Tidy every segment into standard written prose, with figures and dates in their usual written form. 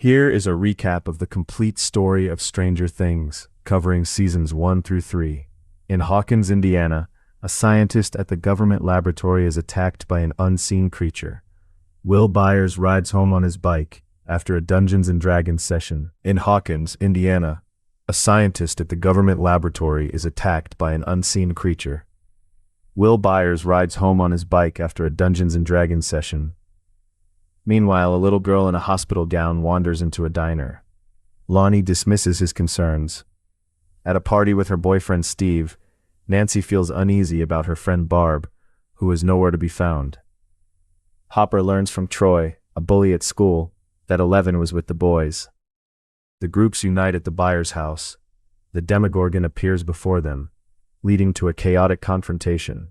Here is a recap of the complete story of Stranger Things, covering seasons 1 through 3. In Hawkins, Indiana, a scientist at the government laboratory is attacked by an unseen creature. Will Byers rides home on his bike after a Dungeons & Dragons session. In Hawkins, Indiana, a scientist at the government laboratory is attacked by an unseen creature. Will Byers rides home on his bike after a Dungeons & Dragons session. Meanwhile, a little girl in a hospital gown wanders into a diner. Lonnie dismisses his concerns. At a party with her boyfriend Steve, Nancy feels uneasy about her friend Barb, who is nowhere to be found. Hopper learns from Troy, a bully at school, that Eleven was with the boys. The groups unite at the Byers house. The Demogorgon appears before them, leading to a chaotic confrontation.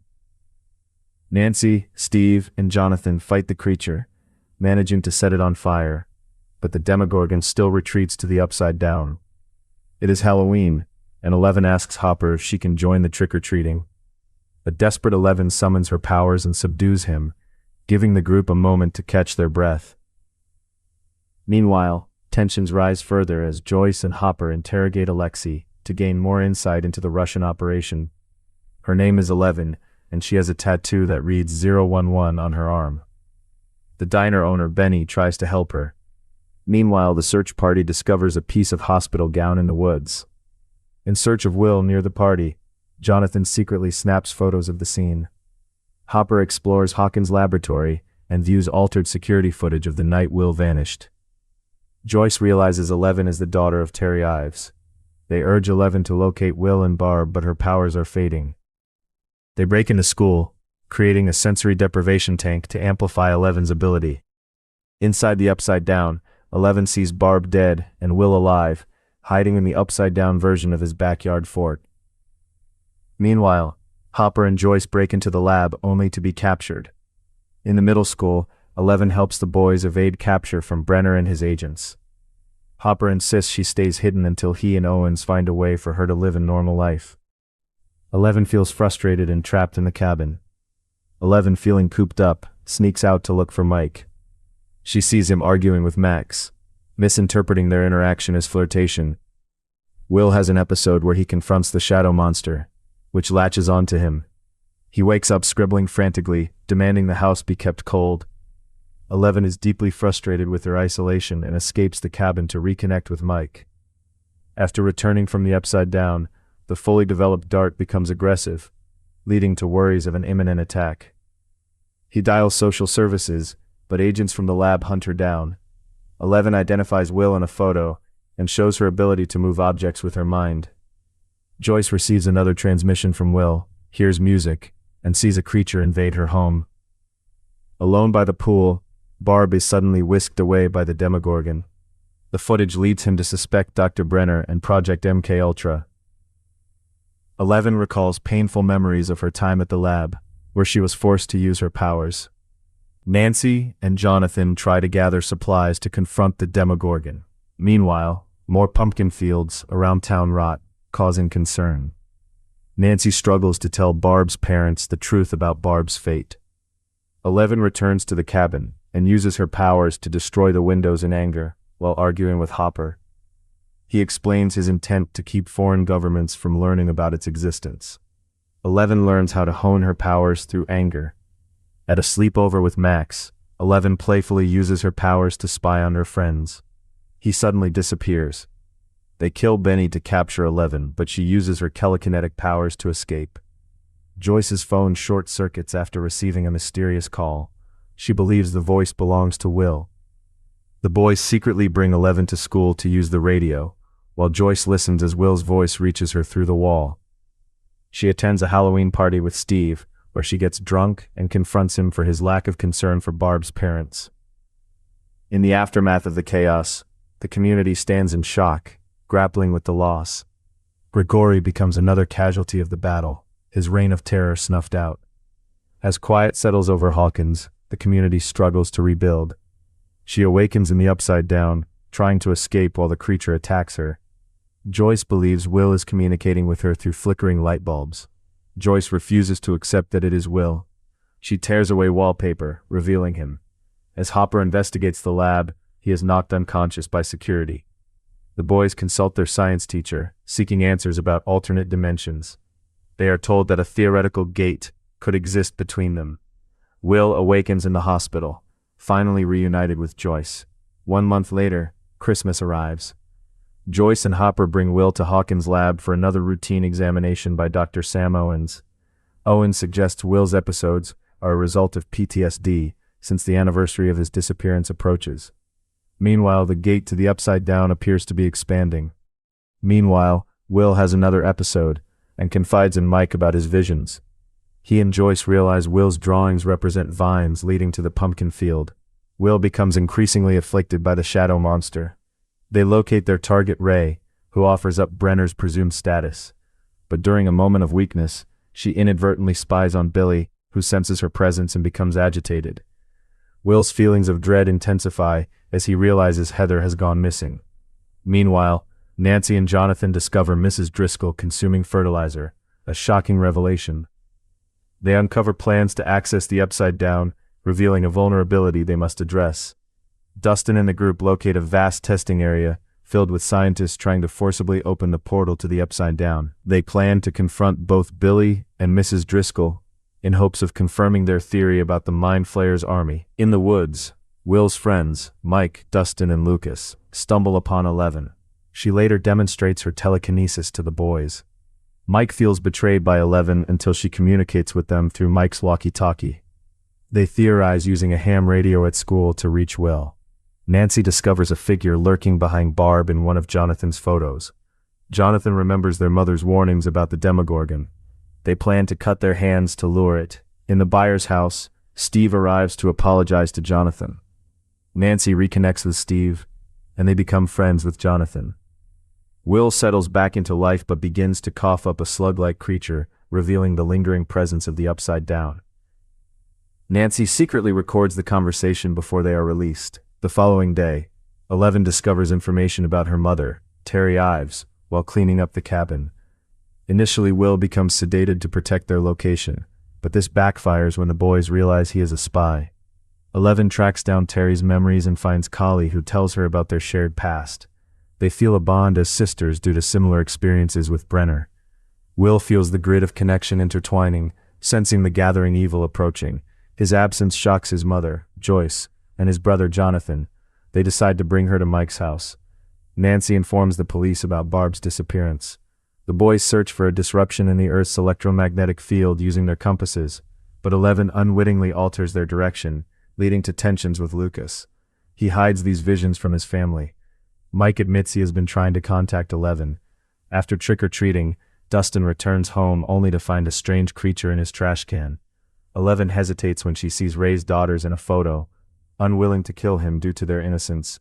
Nancy, Steve, and Jonathan fight the creature, managing to set it on fire, but the Demogorgon still retreats to the Upside Down. It is Halloween, and Eleven asks Hopper if she can join the trick-or-treating. A desperate Eleven summons her powers and subdues him, giving the group a moment to catch their breath. Meanwhile, tensions rise further as Joyce and Hopper interrogate Alexei to gain more insight into the Russian operation. Her name is Eleven, and she has a tattoo that reads 011 on her arm. The diner owner, Benny, tries to help her. Meanwhile, the search party discovers a piece of hospital gown in the woods. In search of Will near the party, Jonathan secretly snaps photos of the scene. Hopper explores Hawkins' laboratory and views altered security footage of the night Will vanished. Joyce realizes Eleven is the daughter of Terry Ives. They urge Eleven to locate Will and Barb, but her powers are fading. They break into school, creating a sensory deprivation tank to amplify Eleven's ability. Inside the Upside Down, Eleven sees Barb dead and Will alive, hiding in the upside-down version of his backyard fort. Meanwhile, Hopper and Joyce break into the lab only to be captured. In the middle school, Eleven helps the boys evade capture from Brenner and his agents. Hopper insists she stays hidden until he and Owens find a way for her to live a normal life. Eleven feels frustrated and trapped in the cabin. Eleven, feeling cooped up, sneaks out to look for Mike. She sees him arguing with Max, misinterpreting their interaction as flirtation. Will has an episode where he confronts the shadow monster, which latches onto him. He wakes up scribbling frantically, demanding the house be kept cold. Eleven is deeply frustrated with her isolation and escapes the cabin to reconnect with Mike. After returning from the Upside Down, the fully developed Dart becomes aggressive, leading to worries of an imminent attack. He dials social services, but agents from the lab hunt her down. Eleven identifies Will in a photo and shows her ability to move objects with her mind. Joyce receives another transmission from Will, hears music, and sees a creature invade her home. Alone by the pool, Barb is suddenly whisked away by the Demogorgon. The footage leads him to suspect Dr. Brenner and Project MK Ultra. Eleven recalls painful memories of her time at the lab, where she was forced to use her powers. Nancy and Jonathan try to gather supplies to confront the Demogorgon. Meanwhile, more pumpkin fields around town rot, causing concern. Nancy struggles to tell Barb's parents the truth about Barb's fate. Eleven returns to the cabin and uses her powers to destroy the windows in anger while arguing with Hopper. He explains his intent to keep foreign governments from learning about its existence. Eleven learns how to hone her powers through anger. At a sleepover with Max, Eleven playfully uses her powers to spy on her friends. He suddenly disappears. They kill Benny to capture Eleven, but she uses her telekinetic powers to escape. Joyce's phone short-circuits after receiving a mysterious call. She believes the voice belongs to Will. The boys secretly bring Eleven to school to use the radio, while Joyce listens as Will's voice reaches her through the wall. She attends a Halloween party with Steve, where she gets drunk and confronts him for his lack of concern for Barb's parents. In the aftermath of the chaos, the community stands in shock, grappling with the loss. Grigori becomes another casualty of the battle, his reign of terror snuffed out. As quiet settles over Hawkins, the community struggles to rebuild. She awakens in the Upside Down, trying to escape while the creature attacks her. Joyce believes Will is communicating with her through flickering light bulbs. Joyce refuses to accept that it is Will. She tears away wallpaper, revealing him. As Hopper investigates the lab, he he is knocked unconscious by security. The boys consult their science teacher, seeking answers about alternate dimensions. They are told that a theoretical gate could exist between them. Will awakens in the hospital, finally reunited with Joyce. 1 month later, Christmas arrives. Joyce and Hopper bring Will to Hawkins' lab for another routine examination by Dr. Sam Owens. Owens suggests Will's episodes are a result of PTSD since the anniversary of his disappearance approaches. Meanwhile, the gate to the Upside Down appears to be expanding. Meanwhile, Will has another episode and confides in Mike about his visions. He and Joyce realize Will's drawings represent vines leading to the pumpkin field. Will becomes increasingly afflicted by the shadow monster. They locate their target, Ray, who offers up Brenner's presumed status. But during a moment of weakness, she inadvertently spies on Billy, who senses her presence and becomes agitated. Will's feelings of dread intensify as he realizes Heather has gone missing. Meanwhile, Nancy and Jonathan discover Mrs. Driscoll consuming fertilizer, a shocking revelation. They uncover plans to access the Upside Down, revealing a vulnerability they must address. Dustin and the group locate a vast testing area filled with scientists trying to forcibly open the portal to the Upside Down. They plan to confront both Billy and Mrs. Driscoll in hopes of confirming their theory about the Mind Flayer's army. In the woods, Will's friends, Mike, Dustin, and Lucas, stumble upon 11. She later demonstrates her telekinesis to the boys. Mike feels betrayed by 11 until she communicates with them through Mike's walkie-talkie. They theorize using a ham radio at school to reach Will. Nancy discovers a figure lurking behind Barb in one of Jonathan's photos. Jonathan remembers their mother's warnings about the Demogorgon. They plan to cut their hands to lure it. In the Byers' house, Steve arrives to apologize to Jonathan. Nancy reconnects with Steve, and they become friends with Jonathan. Will settles back into life but begins to cough up a slug-like creature, revealing the lingering presence of the Upside Down. Nancy secretly records the conversation before they are released. The following day, 11 discovers information about her mother, Terry Ives, while cleaning up the cabin. Initially, Will becomes sedated to protect their location, but this backfires when the boys realize he is a spy. 11 tracks down Terry's memories and finds Kali, who tells her about their shared past. They feel a bond as sisters due to similar experiences with Brenner. Will feels the grid of connection intertwining, sensing the gathering evil approaching. His absence shocks his mother, Joyce, and his brother Jonathan. They decide to bring her to Mike's house. Nancy informs the police about Barb's disappearance. The boys search for a disruption in the Earth's electromagnetic field using their compasses, but 11 unwittingly alters their direction, leading to tensions with Lucas. He hides these visions from his family. Mike admits he has been trying to contact 11. After trick-or-treating, Dustin returns home only to find a strange creature in his trash can. 11 hesitates when she sees Ray's daughters in a photo, unwilling to kill him due to their innocence.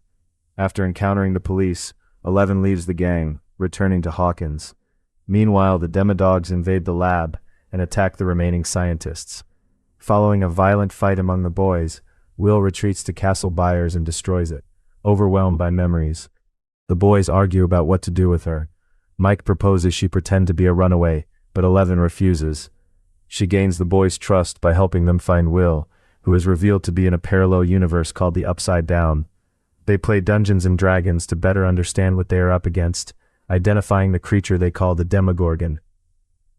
After encountering the police, 11 leaves the gang, returning to Hawkins. Meanwhile, the Demodogs invade the lab and attack the remaining scientists. Following a violent fight among the boys, Will retreats to Castle Byers and destroys it, overwhelmed by memories. The boys argue about what to do with her. Mike proposes she pretend to be a runaway, but 11 refuses. She gains the boys' trust by helping them find Will, who is revealed to be in a parallel universe called the Upside Down. They play Dungeons and Dragons to better understand what they are up against, identifying the creature they call the Demogorgon.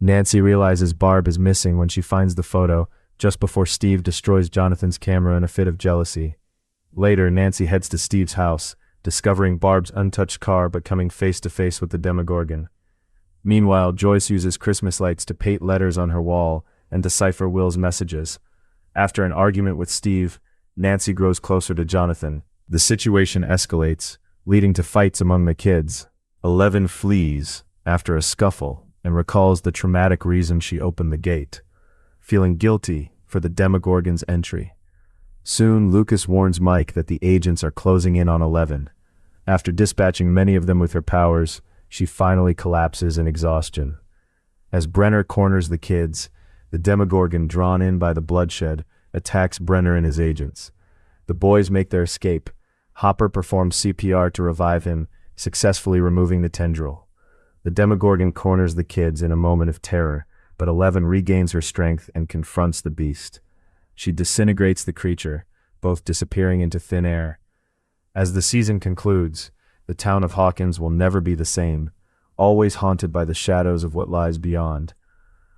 Nancy realizes Barb is missing when she finds the photo, just before Steve destroys Jonathan's camera in a fit of jealousy. Later, Nancy heads to Steve's house, discovering Barb's untouched car but coming face to face with the Demogorgon. Meanwhile, Joyce uses Christmas lights to paint letters on her wall and decipher Will's messages. After an argument with Steve, Nancy grows closer to Jonathan. The situation escalates, leading to fights among the kids. 11 flees after a scuffle and recalls the traumatic reason she opened the gate, feeling guilty for the Demogorgon's entry. Soon, Lucas warns Mike that the agents are closing in on 11. After dispatching many of them with her powers, she finally collapses in exhaustion. As Brenner corners the kids, the Demogorgon, drawn in by the bloodshed, attacks Brenner and his agents. The boys make their escape. Hopper performs CPR to revive him, successfully removing the tendril. The Demogorgon corners the kids in a moment of terror, but 11 regains her strength and confronts the beast. She disintegrates the creature, both disappearing into thin air. As the season concludes, the town of Hawkins will never be the same, always haunted by the shadows of what lies beyond.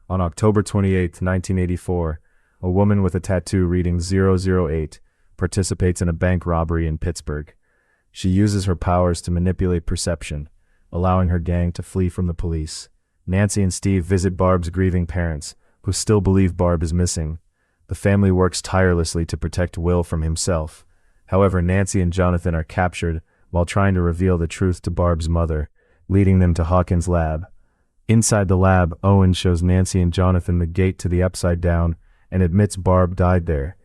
On October 28, 1984, a woman with a tattoo reading 008 participates in a bank robbery in Pittsburgh. She uses her powers to manipulate perception, allowing her gang to flee from the police. Nancy and Steve visit Barb's grieving parents, who still believe Barb is missing. The family works tirelessly to protect Will from himself. However, Nancy and Jonathan are captured while trying to reveal the truth to Barb's mother, leading them to Hawkins' lab. Inside the lab, Owen shows Nancy and Jonathan the gate to the Upside Down and admits Barb died there.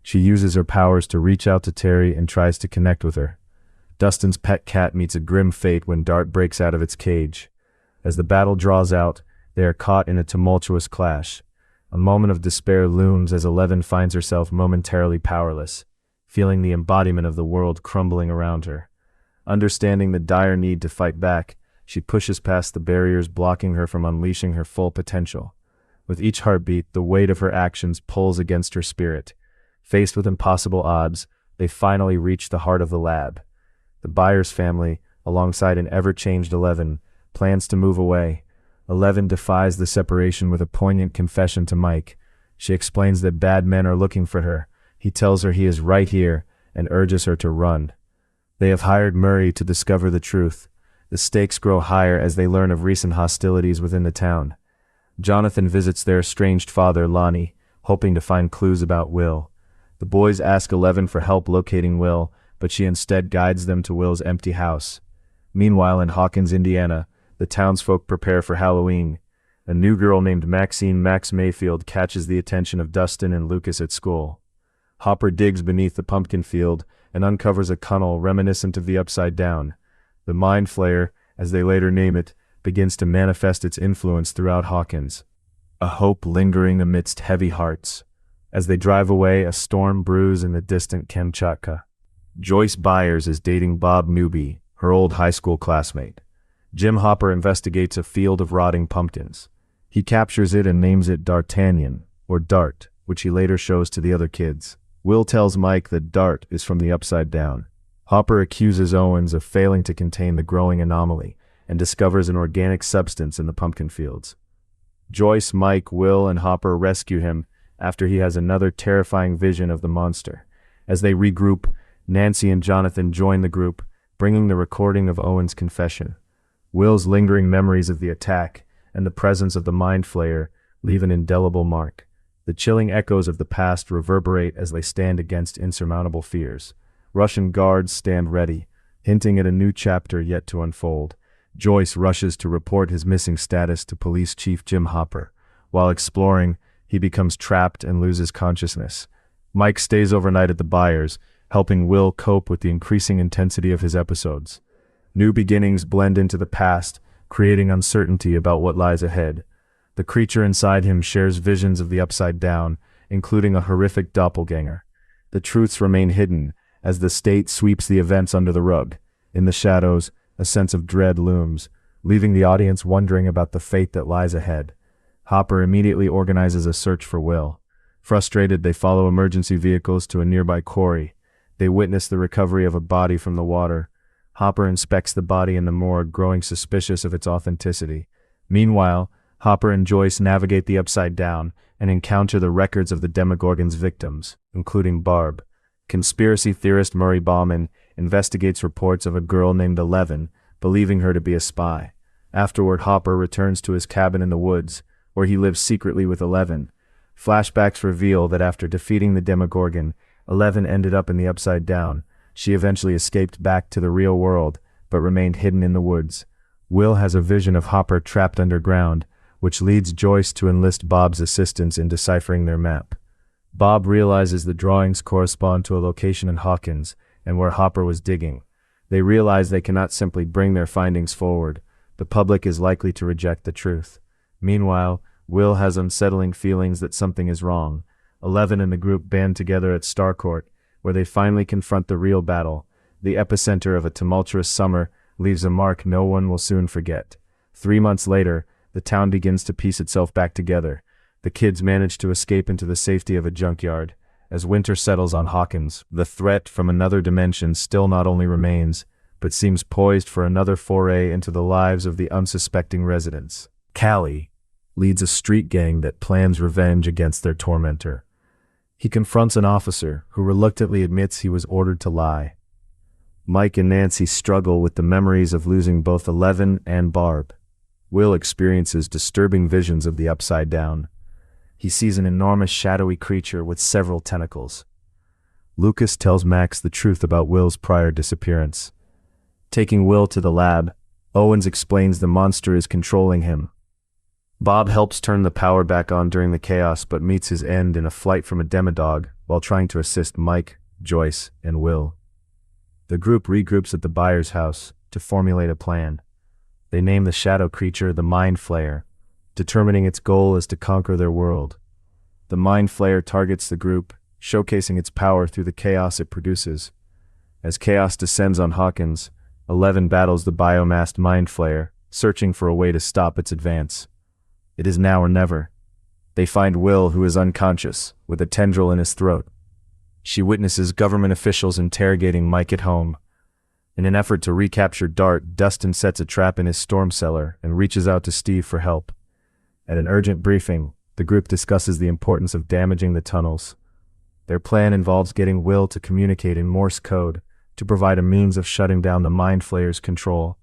She uses her powers to reach out to Terry and tries to connect with her. Dustin's pet cat meets a grim fate when Dart breaks out of its cage. As the battle draws out, they are caught in a tumultuous clash. A moment of despair looms as Eleven finds herself momentarily powerless, feeling the embodiment of the world crumbling around her. Understanding the dire need to fight back, she pushes past the barriers blocking her from unleashing her full potential. With each heartbeat, the weight of her actions pulls against her spirit. Faced with impossible odds, they finally reach the heart of the lab. The Byers family, alongside an ever-changed Eleven, plans to move away. Eleven defies the separation with a poignant confession to Mike. She explains that bad men are looking for her. He tells her he is right here and urges her to run. They have hired Murray to discover the truth. The stakes grow higher as they learn of recent hostilities within the town. Jonathan visits their estranged father, Lonnie, hoping to find clues about Will. The boys ask Eleven for help locating Will, but she instead guides them to Will's empty house. Meanwhile, in Hawkins, Indiana, the townsfolk prepare for Halloween. A new girl named Maxine Max Mayfield catches the attention of Dustin and Lucas at school. Hopper digs beneath the pumpkin field and uncovers a tunnel reminiscent of the Upside Down. The Mind Flayer, as they later name it, begins to manifest its influence throughout Hawkins. A hope lingering amidst heavy hearts. As they drive away, a storm brews in the distant Kamchatka. Joyce Byers is dating Bob Newby, her old high school classmate. Jim Hopper investigates a field of rotting pumpkins. He captures it and names it D'Artagnan, or Dart, which he later shows to the other kids. Will tells Mike that Dart is from the Upside Down. Hopper accuses Owens of failing to contain the growing anomaly and discovers an organic substance in the pumpkin fields. Joyce, Mike, Will, and Hopper rescue him after he has another terrifying vision of the monster. As they regroup, Nancy and Jonathan join the group, bringing the recording of Owen's confession. Will's lingering memories of the attack and the presence of the Mind Flayer leave an indelible mark. The chilling echoes of the past reverberate as they stand against insurmountable fears. Russian guards stand ready, hinting at a new chapter yet to unfold. Joyce rushes to report his missing status to Police Chief Jim Hopper. While exploring, he becomes trapped and loses consciousness. Mike stays overnight at the Byers, helping Will cope with the increasing intensity of his episodes. New beginnings blend into the past, creating uncertainty about what lies ahead. The creature inside him shares visions of the Upside Down, including a horrific doppelganger. The truths remain hidden as the state sweeps the events under the rug. In the shadows, a sense of dread looms, leaving the audience wondering about the fate that lies ahead. Hopper immediately organizes a search for Will. Frustrated, they follow emergency vehicles to a nearby quarry. They witness the recovery of a body from the water. Hopper inspects the body in the morgue, growing suspicious of its authenticity. Meanwhile, Hopper and Joyce navigate the Upside Down and encounter the records of the Demogorgon's victims, including Barb. Conspiracy theorist Murray Bauman investigates reports of a girl named Eleven, believing her to be a spy. Afterward, Hopper returns to his cabin in the woods, where he lives secretly with Eleven. Flashbacks reveal that after defeating the Demogorgon, Eleven ended up in the Upside Down. She eventually escaped back to the real world, but remained hidden in the woods. Will has a vision of Hopper trapped underground, which leads Joyce to enlist Bob's assistance in deciphering their map. Bob realizes the drawings correspond to a location in Hawkins, and where Hopper was digging. They realize they cannot simply bring their findings forward. The public is likely to reject the truth. Meanwhile, Will has unsettling feelings that something is wrong. Eleven and the group band together at Starcourt, where they finally confront the real battle. The epicenter of a tumultuous summer leaves a mark no one will soon forget. 3 months later, the town begins to piece itself back together. The kids manage to escape into the safety of a junkyard. As winter settles on Hawkins, the threat from another dimension still not only remains, but seems poised for another foray into the lives of the unsuspecting residents. Callie leads a street gang that plans revenge against their tormentor. He confronts an officer who reluctantly admits he was ordered to lie. Mike and Nancy struggle with the memories of losing both Eleven and Barb. Will experiences disturbing visions of the Upside Down. He sees an enormous shadowy creature with several tentacles. Lucas tells Max the truth about Will's prior disappearance. Taking Will to the lab, Owens explains the monster is controlling him. Bob helps turn the power back on during the chaos but meets his end in a flight from a demodog while trying to assist Mike, Joyce, and Will. The group regroups at the Byers' house to formulate a plan. They name the shadow creature the Mind Flayer, determining its goal is to conquer their world. The Mind Flayer targets the group, showcasing its power through the chaos it produces. As chaos descends on Hawkins, 11 battles the biomassed Mind Flayer, searching for a way to stop its advance. It is now or never. They find Will, who is unconscious, with a tendril in his throat. She witnesses government officials interrogating Mike at home. In an effort to recapture Dart, Dustin sets a trap in his storm cellar and reaches out to Steve for help. At an urgent briefing, the group discusses the importance of damaging the tunnels. Their plan involves getting Will to communicate in Morse code to provide a means of shutting down the Mind Flayer's control.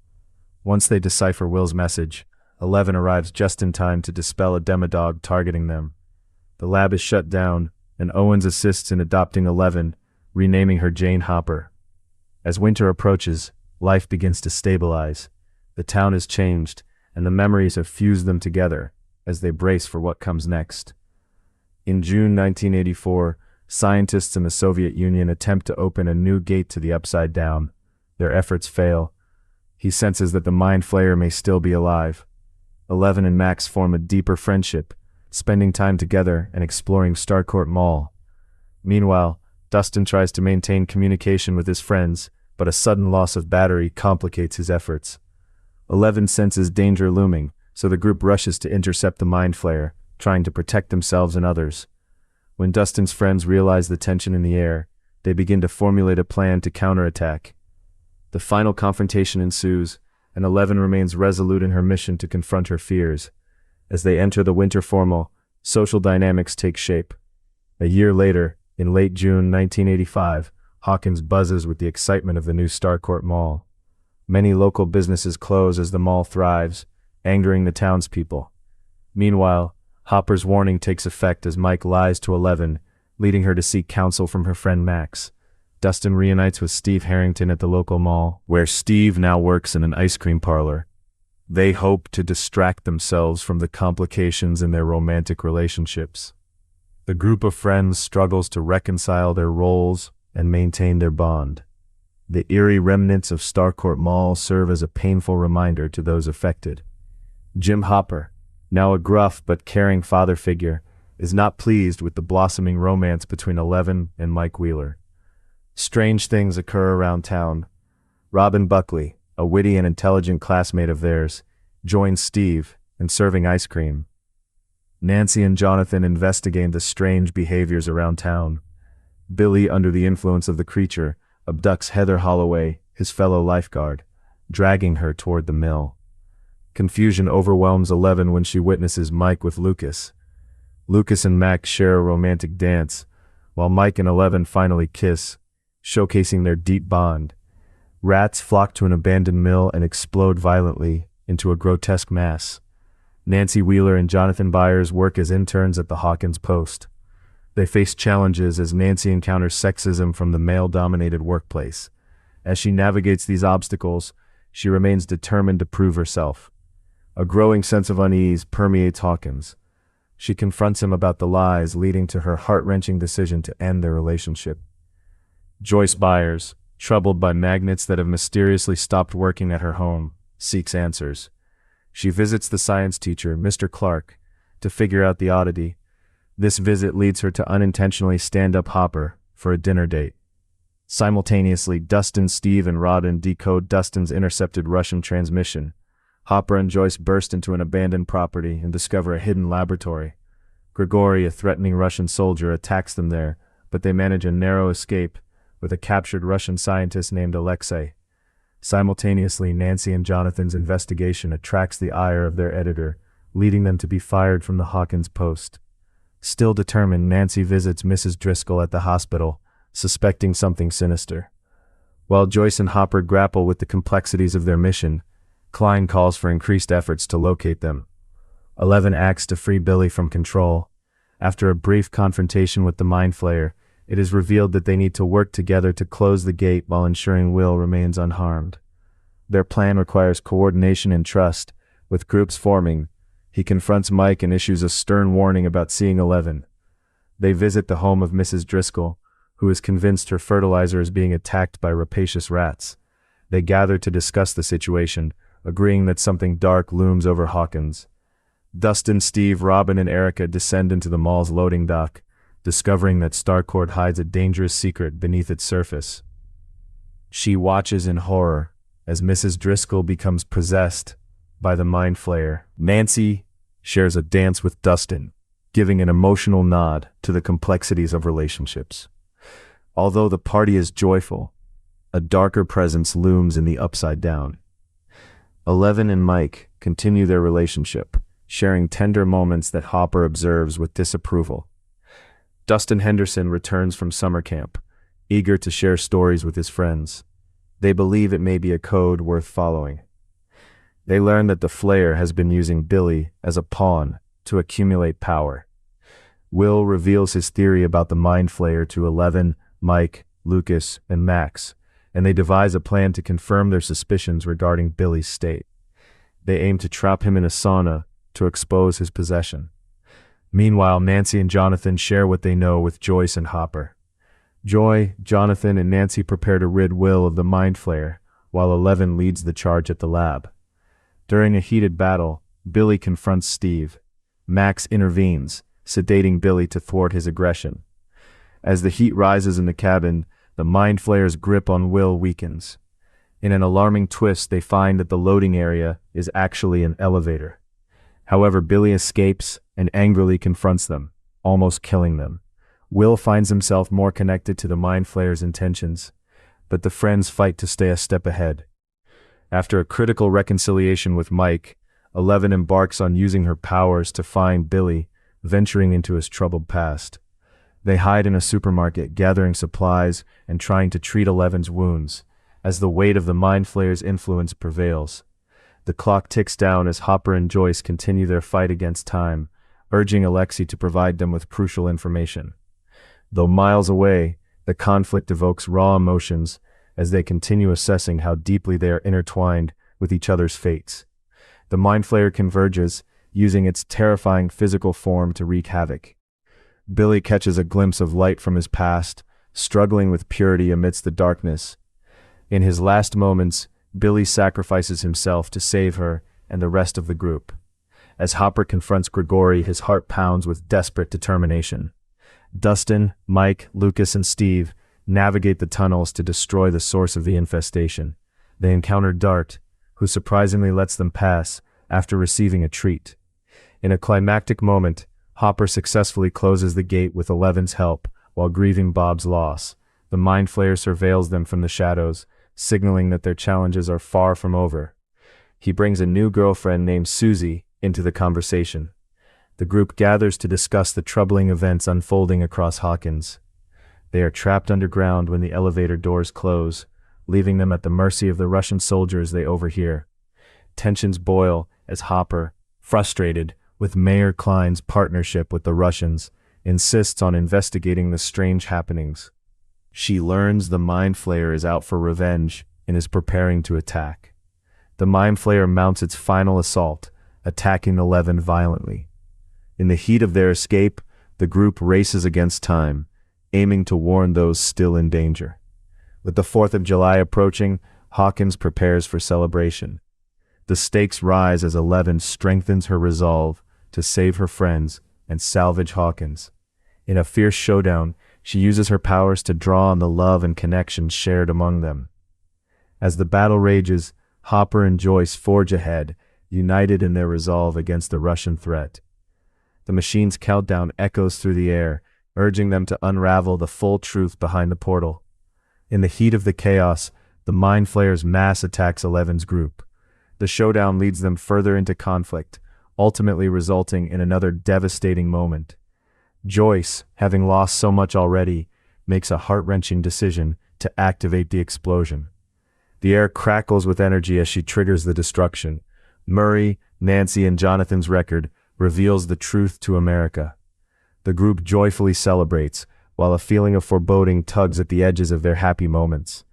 Once they decipher Will's message, 11 arrives just in time to dispel a demodog targeting them. The lab is shut down, and Owens assists in adopting 11, renaming her Jane Hopper. As winter approaches, life begins to stabilize. The town is changed, and the memories have fused them together as they brace for what comes next. In June 1984, scientists in the Soviet Union attempt to open a new gate to the Upside Down. Their efforts fail. He senses that the Mind Flayer may still be alive. 11 and Max form a deeper friendship, spending time together and exploring Starcourt Mall. Meanwhile, Dustin tries to maintain communication with his friends, but a sudden loss of battery complicates his efforts. 11 senses danger looming, so the group rushes to intercept the Mind Flayer, trying to protect themselves and others. When Dustin's friends realize the tension in the air, they begin to formulate a plan to counterattack. The final confrontation ensues, and 11 remains resolute in her mission to confront her fears. As they enter the winter formal, social dynamics take shape. A year later, in late June 1985, Hawkins buzzes with the excitement of the new Starcourt Mall. Many local businesses close as the mall thrives, angering the townspeople. Meanwhile, Hopper's warning takes effect as Mike lies to 11, leading her to seek counsel from her friend Max. Dustin reunites with Steve Harrington at the local mall, where Steve now works in an ice cream parlor. They hope to distract themselves from the complications in their romantic relationships. The group of friends struggles to reconcile their roles and maintain their bond. The eerie remnants of Starcourt Mall serve as a painful reminder to those affected. Jim Hopper, now a gruff but caring father figure, is not pleased with the blossoming romance between 11 and Mike Wheeler. Strange things occur around town. Robin Buckley, a witty and intelligent classmate of theirs, joins Steve in serving ice cream. Nancy and Jonathan investigate the strange behaviors around town. Billy, under the influence of the creature, abducts Heather Holloway, his fellow lifeguard, dragging her toward the mill. Confusion overwhelms 11 when she witnesses Mike with Lucas. Lucas and Max share a romantic dance, while Mike and 11 finally kiss, showcasing their deep bond. Rats flock to an abandoned mill and explode violently into a grotesque mass. Nancy Wheeler and Jonathan Byers work as interns at the Hawkins post. They face challenges as Nancy encounters sexism from the male-dominated workplace. As she navigates these obstacles, she remains determined to prove herself. A growing sense of unease permeates Hawkins. She confronts him about the lies leading to her heart-wrenching decision to end their relationship. Joyce Byers, troubled by magnets that have mysteriously stopped working at her home, seeks answers. She visits the science teacher, Mr. Clark, to figure out the oddity. This visit leads her to unintentionally stand up Hopper for a dinner date. Simultaneously, Dustin, Steve, and Rodin decode Dustin's intercepted Russian transmission. Hopper and Joyce burst into an abandoned property and discover a hidden laboratory. Grigory, a threatening Russian soldier, attacks them there, but they manage a narrow escape with a captured Russian scientist named Alexei. Simultaneously, Nancy and Jonathan's investigation attracts the ire of their editor, leading them to be fired from the Hawkins post. Still determined, Nancy visits Mrs. Driscoll at the hospital, suspecting something sinister. While Joyce and Hopper grapple with the complexities of their mission, Klein calls for increased efforts to locate them. 11 acts to free Billy from control. After a brief confrontation with the Mind Flayer, it is revealed that they need to work together to close the gate while ensuring Will remains unharmed. Their plan requires coordination and trust. With groups forming, he confronts Mike and issues a stern warning about seeing 11. They visit the home of Mrs. Driscoll, who is convinced her fertilizer is being attacked by rapacious rats. They gather to discuss the situation, agreeing that something dark looms over Hawkins. Dustin, Steve, Robin, and Erica descend into the mall's loading dock, discovering that Starcourt hides a dangerous secret beneath its surface. She watches in horror as Mrs. Driscoll becomes possessed by the Mind Flayer. Nancy shares a dance with Dustin, giving an emotional nod to the complexities of relationships. Although the party is joyful, a darker presence looms in the upside down. 11 and Mike continue their relationship, sharing tender moments that Hopper observes with disapproval. Dustin Henderson returns from summer camp, eager to share stories with his friends. They believe it may be a code worth following. They learn that the Flayer has been using Billy as a pawn to accumulate power. Will reveals his theory about the Mind Flayer to 11, Mike, Lucas, and Max, and they devise a plan to confirm their suspicions regarding Billy's state. They aim to trap him in a sauna to expose his possession. Meanwhile, Nancy and Jonathan share what they know with Joyce and Hopper. Joy, Jonathan, and Nancy prepare to rid Will of the Mind Flayer, while 11 leads the charge at the lab. During a heated battle, Billy confronts Steve. Max intervenes, sedating Billy to thwart his aggression. As the heat rises in the cabin, the Mind Flayer's grip on Will weakens. In an alarming twist, they find that the loading area is actually an elevator. However, Billy escapes and angrily confronts them, almost killing them. Will finds himself more connected to the Mind Flayer's intentions, but the friends fight to stay a step ahead. After a critical reconciliation with Mike, 11 embarks on using her powers to find Billy, venturing into his troubled past. They hide in a supermarket, gathering supplies and trying to treat 11's wounds, as the weight of the Mind Flayer's influence prevails. The clock ticks down as Hopper and Joyce continue their fight against time, urging Alexei to provide them with crucial information. Though miles away, the conflict evokes raw emotions as they continue assessing how deeply they are intertwined with each other's fates. The Mind Flayer converges, using its terrifying physical form to wreak havoc. Billy catches a glimpse of light from his past, struggling with purity amidst the darkness. In his last moments, Billy sacrifices himself to save her and the rest of the group. As Hopper confronts Grigori, his heart pounds with desperate determination. Dustin, Mike, Lucas, and Steve navigate the tunnels to destroy the source of the infestation. They encounter Dart, who surprisingly lets them pass after receiving a treat. In a climactic moment, Hopper successfully closes the gate with 11's help while grieving Bob's loss. The Mind Flayer surveils them from the shadows, signaling that their challenges are far from over. He brings a new girlfriend named Susie into the conversation. The group gathers to discuss the troubling events unfolding across Hawkins. They are trapped underground when the elevator doors close, leaving them at the mercy of the Russian soldiers they overhear. Tensions boil as Hopper, frustrated with Mayor Klein's partnership with the Russians, insists on investigating the strange happenings. She learns the Mind Flayer is out for revenge and is preparing to attack. The Mind Flayer mounts its final assault, attacking 11 violently. In the heat of their escape, the group races against time, aiming to warn those still in danger. With the 4th of July approaching, Hawkins prepares for celebration. The stakes rise as 11 strengthens her resolve to save her friends and salvage Hawkins. In a fierce showdown, she uses her powers to draw on the love and connection shared among them. As the battle rages, Hopper and Joyce forge ahead, united in their resolve against the Russian threat. The machine's countdown echoes through the air, urging them to unravel the full truth behind the portal. In the heat of the chaos, the Mind Flayer's mass attacks Eleven's group. The showdown leads them further into conflict, ultimately resulting in another devastating moment. Joyce, having lost so much already, makes a heart-wrenching decision to activate the explosion. The air crackles with energy as she triggers the destruction. Murray, Nancy, and Jonathan's record reveals the truth to America. The group joyfully celebrates, while a feeling of foreboding tugs at the edges of their happy moments.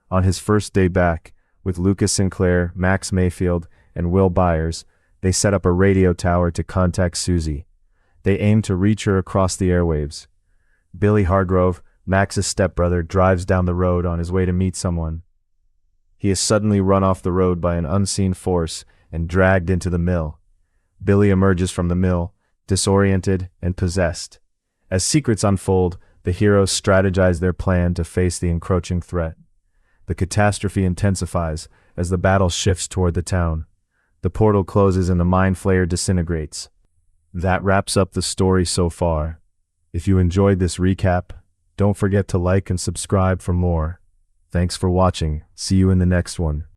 On his first day back, with Lucas Sinclair, Max Mayfield, and Will Byers, they set up a radio tower to contact Susie. They aim to reach her across the airwaves. Billy Hargrove, Max's stepbrother, drives down the road on his way to meet someone. He is suddenly run off the road by an unseen force and dragged into the mill. Billy emerges from the mill, disoriented and possessed. As secrets unfold, the heroes strategize their plan to face the encroaching threat. The catastrophe intensifies as the battle shifts toward the town. The portal closes and the Mind Flayer disintegrates. That wraps up the story so far. If you enjoyed this recap, don't forget to like and subscribe for more. Thanks for watching. See you in the next one.